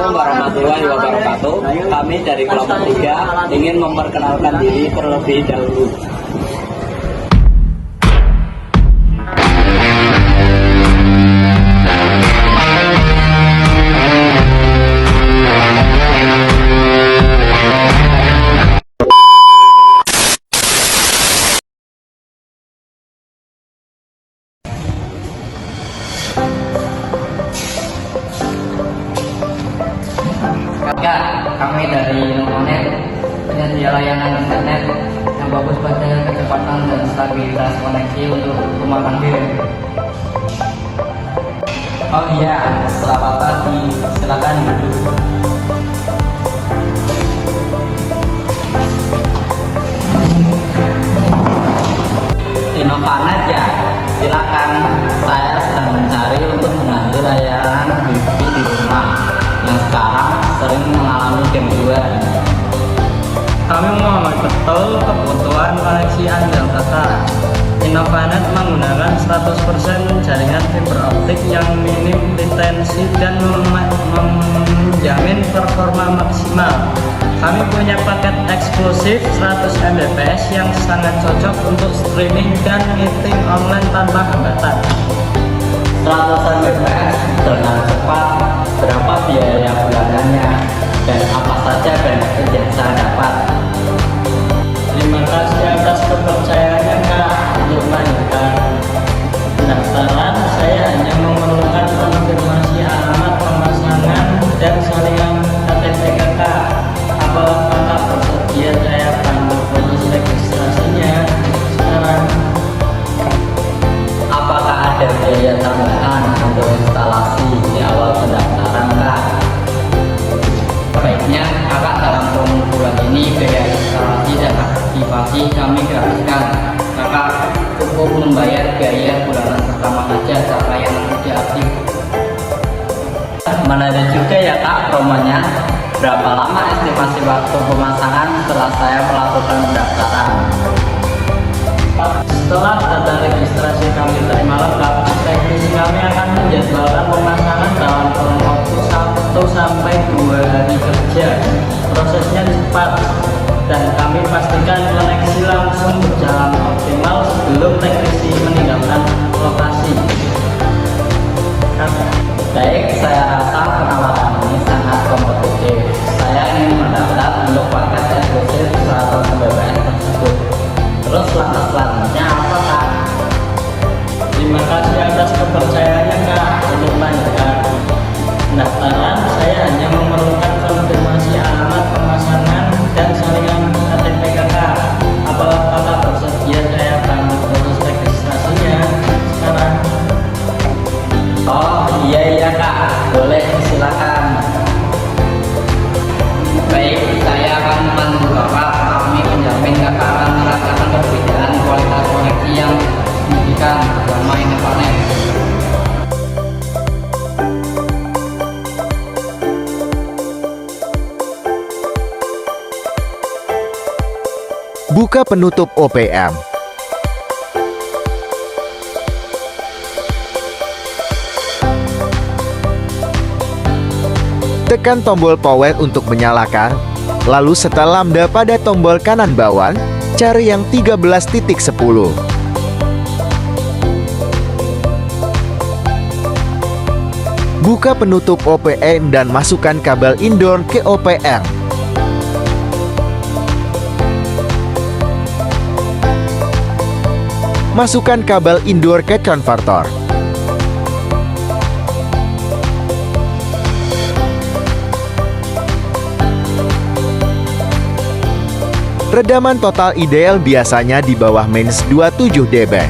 Assalamualaikum warahmatullahi wabarakatuh. Kami dari kelompok 3 ingin memperkenalkan diri terlebih dahulu. Kami dari Nomonet, penyedia layanan internet yang bagus pada kecepatan dan stabilitas koneksi untuk rumah tangga. Oh iya, selamat pagi, silakan duduk. Innovanet ya, silakan. Saya sedang mencari untuk mengambil layanan wifi di rumah yang sekarang sering mengalami gangguan. Kami memahami betul kebutuhan koneksi Anda, Kakak. Innovanet menggunakan 100% jaringan fiber optik yang minim latensi dan menjamin performa maksimal. Kami punya paket eksklusif 100 Mbps yang sangat cocok untuk streaming dan meeting online tanpa hambatan. 100 Mbps dengan cepat, berapa biaya bulanannya, dan apa saja benefit yang saya dapat? Terima kasih atas kepercayaannya, Kak. Untuk melanjutkan pendaftaran, saya hanya memerlukan konfirmasi alamat pemasangan dan salinan KTP Kakak. Apakah Kakak bersedia saya panggil proses registrasinya sekarang? Apakah ada biaya tambahan untuk instalasi di awal pendaftaran, Kak? Baiknya Kakak dalam promo bulan ini biaya instalasi dan aktivasi kami gratiskan. Kakak cukup membayar biaya bulanan pertama saja jika yang tidak aktif. Menarik juga ya Kak promonya. Berapa lama estimasi waktu pemasangan setelah saya melakukan pendaftaran? Setelah data registrasi kami terima lengkap, teknisi kami akan menjadwalkan pemasangan dalam kurun waktu 1 sampai 2 hari kerja. Prosesnya cepat dan kami pastikan koneksi langsung berjalan optimal sebelum teknisi meninggalkan lokasi. Baik, saya rasa penawaran ini sangat kompetitif. Saya ingin mendaftar untuk paket eksklusif 100 Mbps tersebut. Terus langkah selanjutnya apa, Kak? Terima kasih atas kepercayaannya, Kak. Untuk melanjutkan pendaftaran, saya hanya memerlukan konfirmasi alamat pemasangan dan salinan KTP Kakak. Apakah Kakak bersedia saya bantu proses registrasinya sekarang? Oh iya Kak, boleh silakan. Baik, saya akan membantu Bapak. Kami menjamin Kakak akan merasakan perbedaan kualitas koneksi yang signifikan bersama Innovanet. Buka penutup OPM. Tekan tombol power untuk menyalakan, lalu setel lambda pada tombol kanan bawah, cari yang 13.10. Buka penutup OPM dan masukkan kabel indoor ke OPM. Masukkan kabel indoor ke konverter. Redaman total ideal biasanya di bawah minus 27 dB.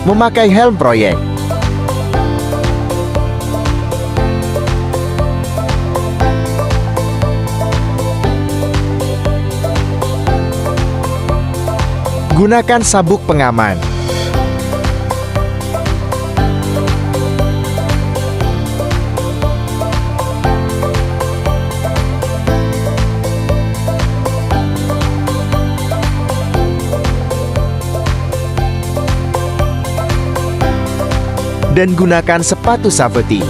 memakai helm proyek. Gunakan sabuk pengaman. Dan gunakan sepatu safety.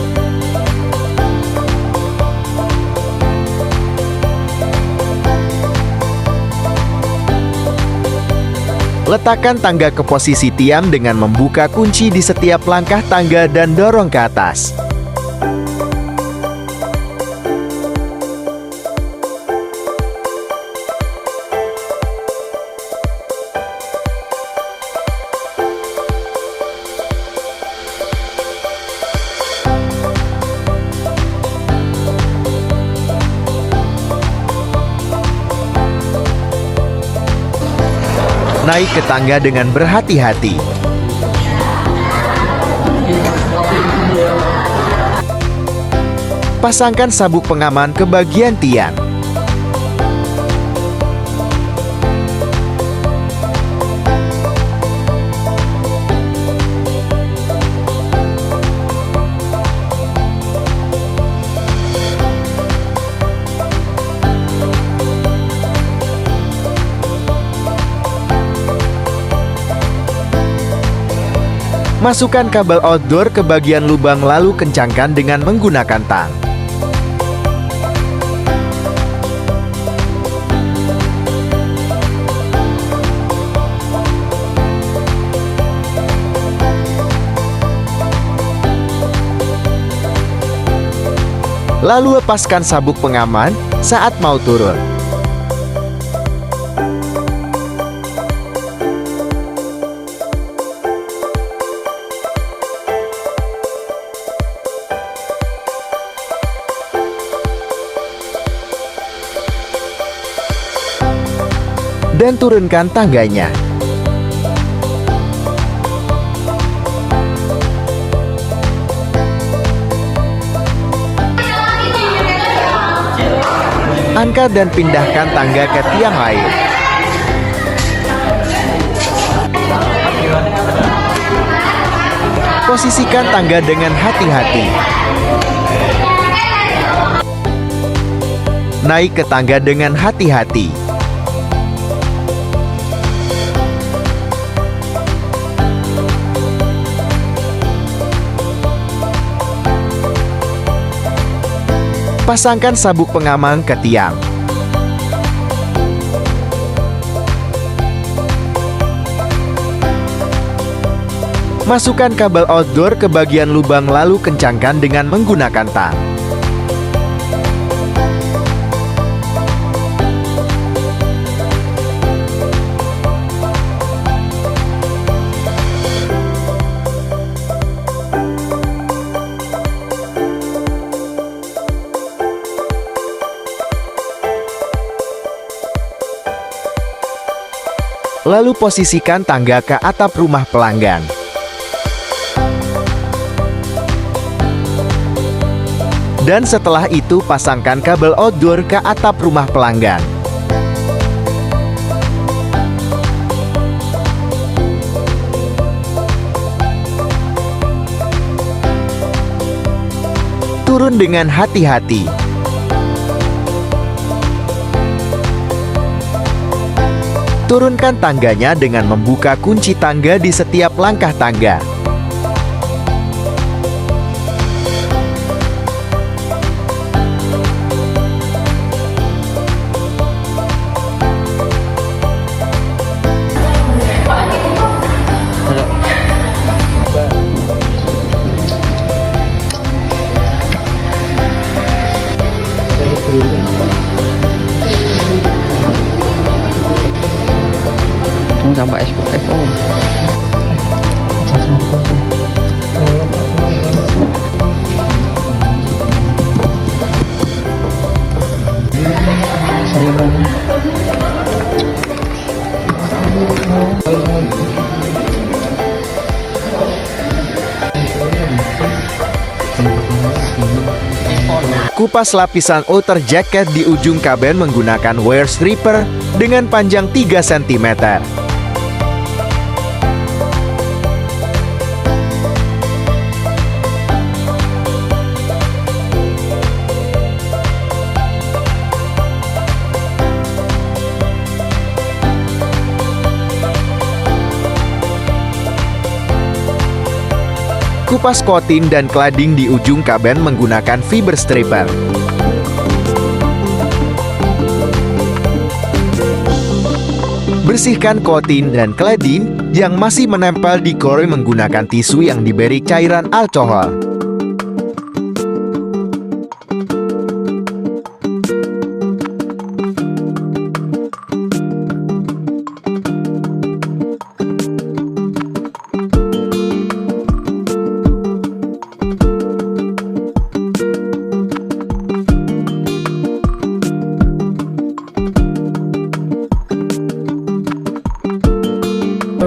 Letakkan tangga ke posisi tiang dengan membuka kunci di setiap langkah tangga dan dorong ke atas. Naik ke tangga dengan berhati-hati. Pasangkan sabuk pengaman ke bagian tiang. Masukkan kabel outdoor ke bagian lubang lalu kencangkan dengan menggunakan tang. Lalu lepaskan sabuk pengaman saat mau turun. Dan turunkan tangganya. Angkat dan pindahkan tangga ke tiang lain. Posisikan tangga dengan hati-hati. Naik ke tangga dengan hati-hati. Pasangkan sabuk pengaman ke tiang. Masukkan kabel outdoor ke bagian lubang lalu kencangkan dengan menggunakan tang. Lalu posisikan tangga ke atap rumah pelanggan. Dan setelah itu pasangkan kabel outdoor ke atap rumah pelanggan. Turun dengan hati-hati. Turunkan tangganya dengan membuka kunci tangga di setiap langkah tangga. Sampai SPO. Kupas lapisan outer jacket di ujung kabel menggunakan wire stripper dengan panjang 3 cm. Kupas kotin dan cladding di ujung kabin menggunakan fiber stripper. Bersihkan kotin dan cladding yang masih menempel di core menggunakan tisu yang diberi cairan alkohol.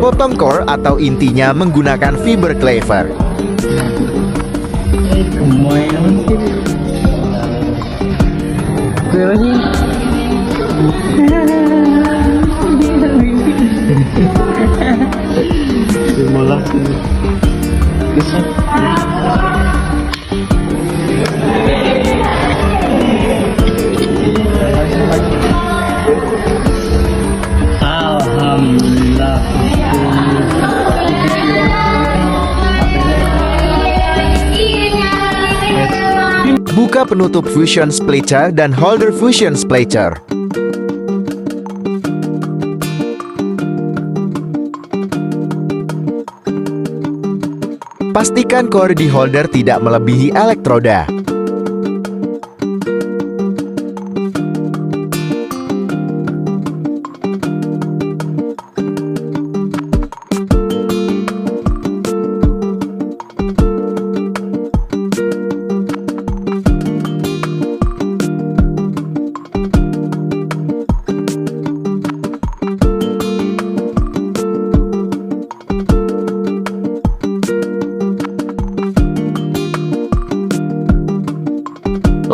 Bottom core atau intinya menggunakan fiber cleaver. Alhamdulillah. Buka penutup fusion splitter dan holder fusion splitter. Pastikan core di holder tidak melebihi elektroda.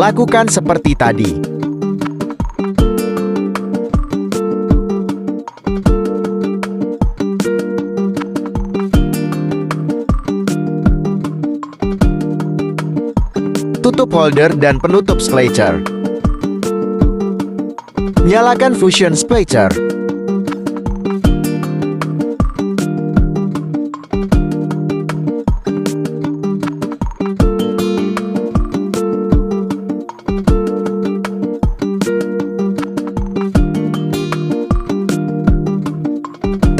Lakukan seperti tadi. Tutup holder dan penutup splitter. Nyalakan fusion splitter.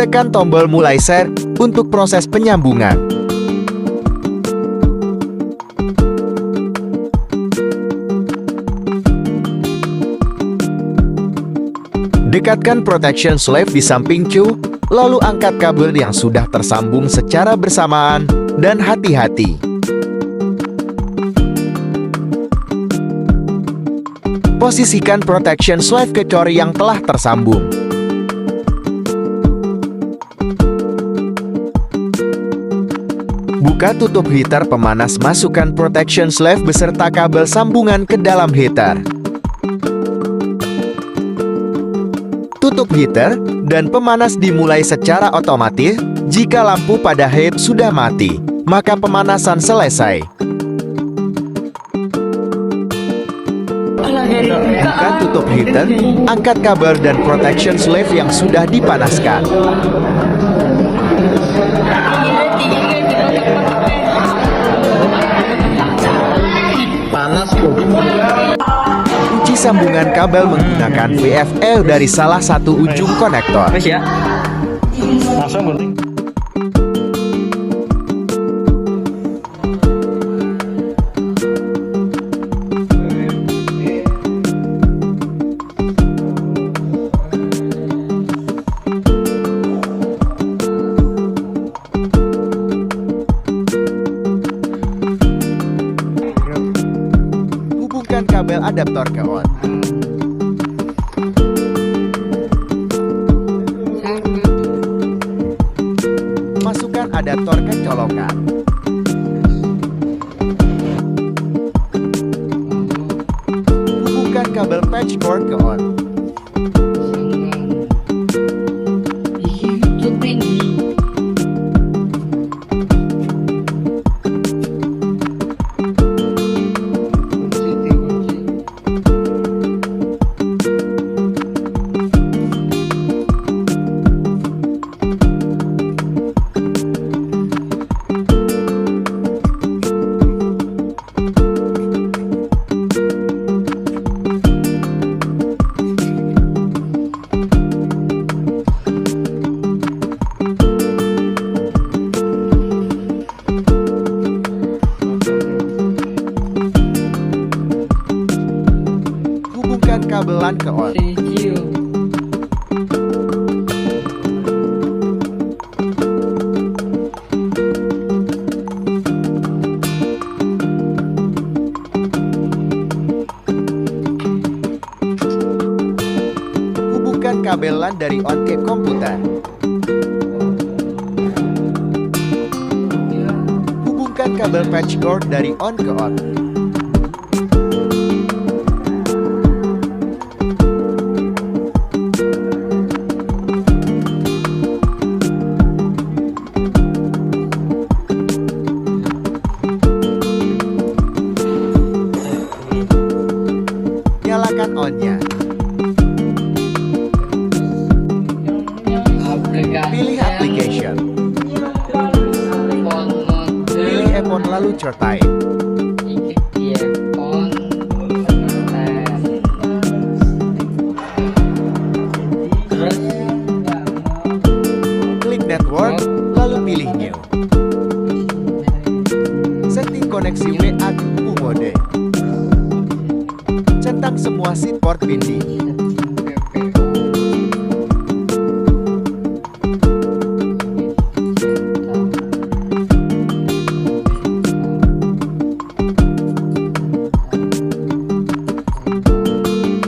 Tekan tombol mulai set untuk proses penyambungan. Dekatkan protection sleeve di samping Q, lalu angkat kabel yang sudah tersambung secara bersamaan dan hati-hati. Posisikan protection sleeve ke core yang telah tersambung. Buka tutup heater pemanas, masukkan protection sleeve beserta kabel sambungan ke dalam heater. Tutup heater dan pemanas dimulai secara otomatis. Jika lampu pada head sudah mati, maka pemanasan selesai. Buka tutup heater, angkat kabel dan protection sleeve yang sudah dipanaskan. Kunci sambungan kabel menggunakan VFL dari salah satu ujung konektor. Langsung penting. Hubungkan kabel adaptor ke on. Masukkan adaptor ke colokan. kabel patchcord ke on. Hubungkan kabelan ke on. Hubungkan kabel LAN dari on ke komputer. Hubungkan kabel patchcord dari on ke on. Nyalakan on-nya. Pilih application. Pilih earphone lalu certain. Klik network, lalu pilih new. Setting koneksi WA ke mode. Centang semua SIM port binding.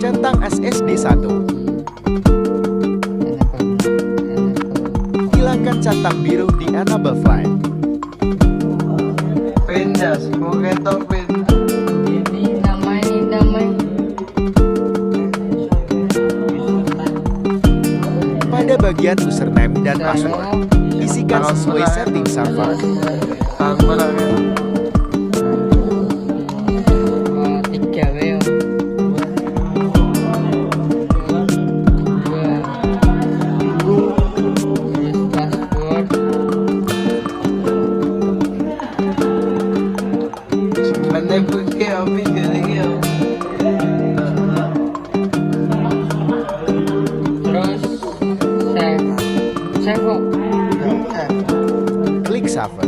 Centang SSD 1. Hilangkan centang biru di enable flight. Pinjas, mungkin pin. Pada bagian username dan password, isikan sesuai setting server. Klik save.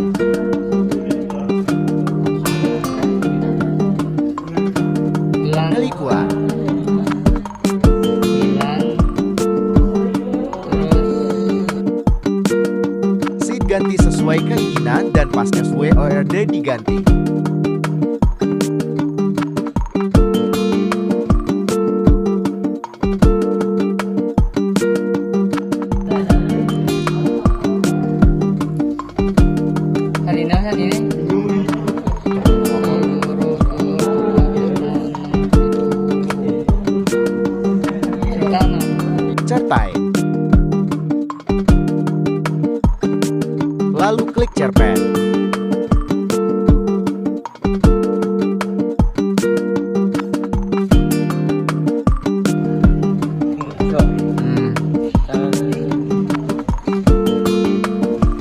Klik ulang. Seat ganti sesuai keinginan dan password WORD diganti. Certai. Lalu klik cerpen.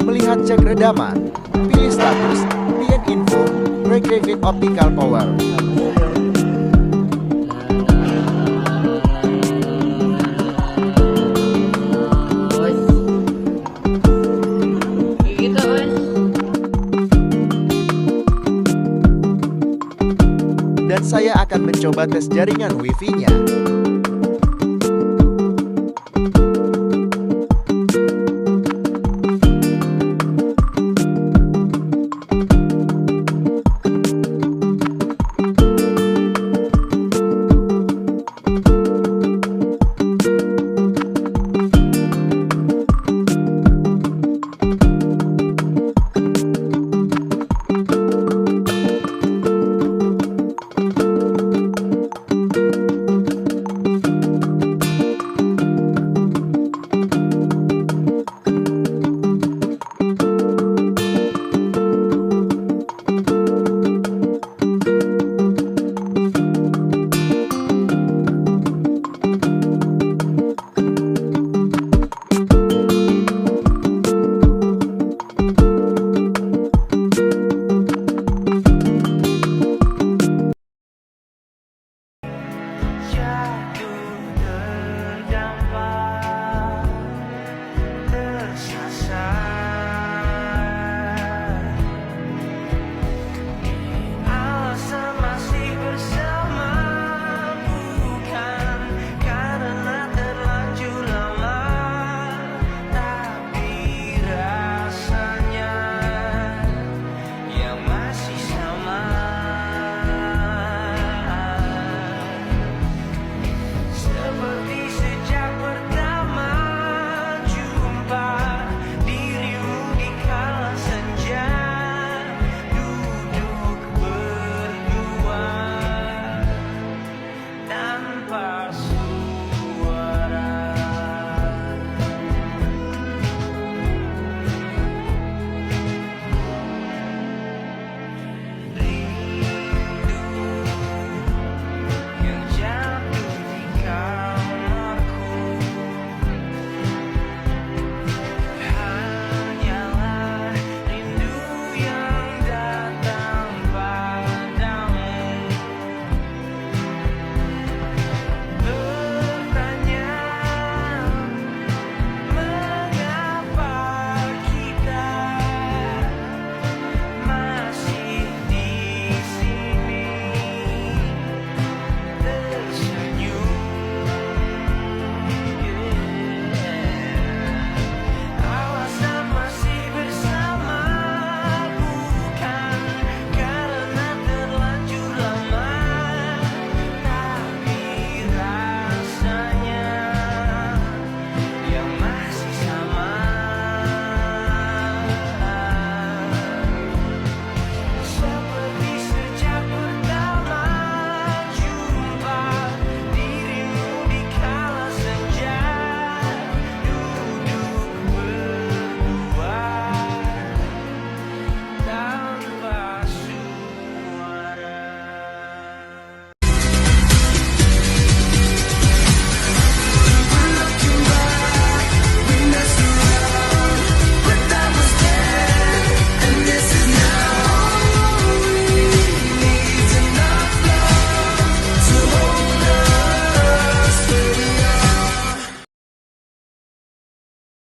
Melihat cek redaman, pilih status, PN info, break Revit optical power. Dan saya akan mencoba tes jaringan wifi-nya.